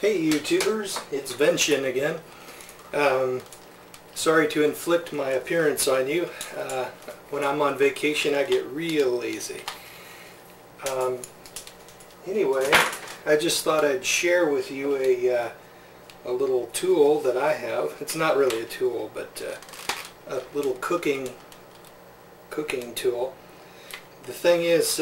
Hey YouTubers, it's Venshin again. Sorry to inflict my appearance on you. When I'm on vacation I get real lazy. Anyway, I just thought I'd share with you a little tool that I have. It's not really a tool, but a little cooking tool. The thing is,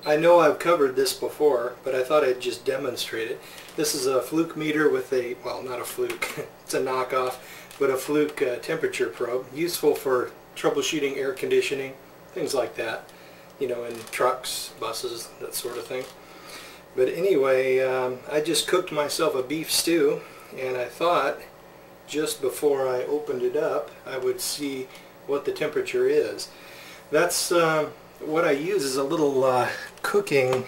I know I've covered this before, but I thought I'd just demonstrate it. This is a fluke meter with a, well, not a fluke, it's a knockoff, but a fluke temperature probe, useful for troubleshooting air conditioning, things like that, you know, in trucks, buses, that sort of thing. But anyway, I just cooked myself a beef stew, and I thought just before I opened it up I would see what the temperature is. That's what I use is a little cooking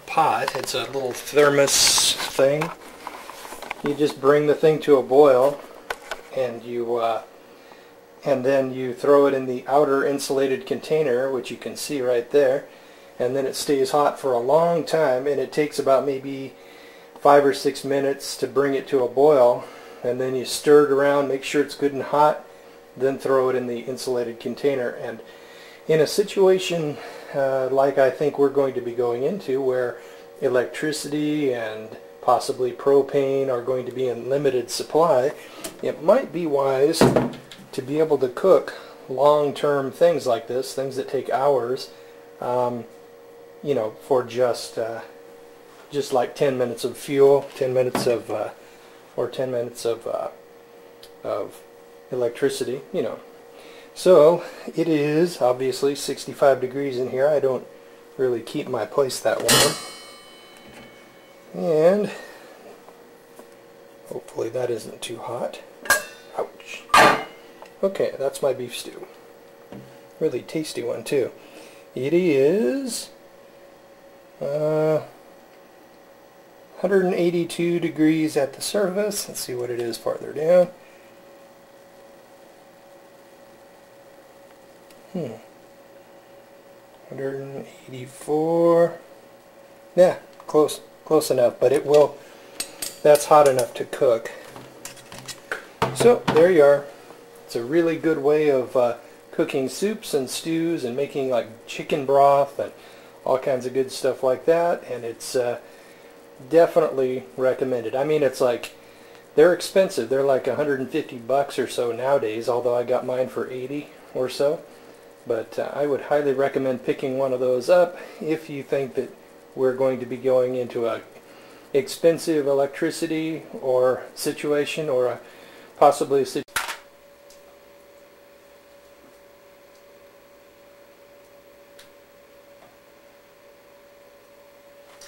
pot. It's a little thermos thing. You just bring the thing to a boil, and then you throw it in the outer insulated container, which you can see right there, and then it stays hot for a long time, and it takes about maybe 5 or 6 minutes to bring it to a boil, and then you stir it around, make sure it's good and hot, then throw it in the insulated container. And in a situation like I think we're going to be going into, where electricity and possibly propane are going to be in limited supply, it might be wise to be able to cook long-term things like this, things that take hours, you know, for just like 10 minutes of fuel, 10 minutes of or 10 minutes of electricity, you know. So it is obviously 65 degrees in here. I don't really keep my place that warm. And hopefully that isn't too hot. Ouch. Okay, that's my beef stew. Really tasty one too. It is 182 degrees at the surface. Let's see what it is farther down. 184. Yeah, close enough, but it will, that's hot enough to cook. So there you are. It's a really good way of cooking soups and stews and making like chicken broth and all kinds of good stuff like that, and it's definitely recommended. I mean, it's like, they're expensive. They're like 150 bucks or so nowadays, although I got mine for 80 or so. But I would highly recommend picking one of those up if you think that we're going to be going into a expensive electricity or situation, or possibly a situation.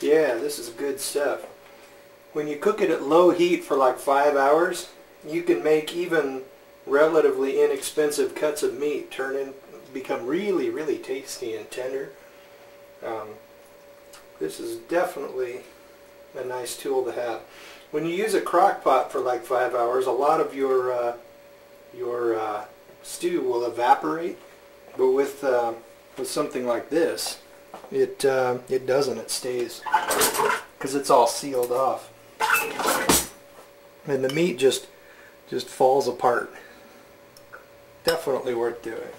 Yeah, this is good stuff. When you cook it at low heat for like 5 hours, you can make even relatively inexpensive cuts of meat become really, really tasty and tender. This is definitely a nice tool to have. When you use a crock pot for like 5 hours, a lot of your stew will evaporate, but with something like this, it doesn't. It stays, because it's all sealed off, and the meat just falls apart. Definitely worth doing.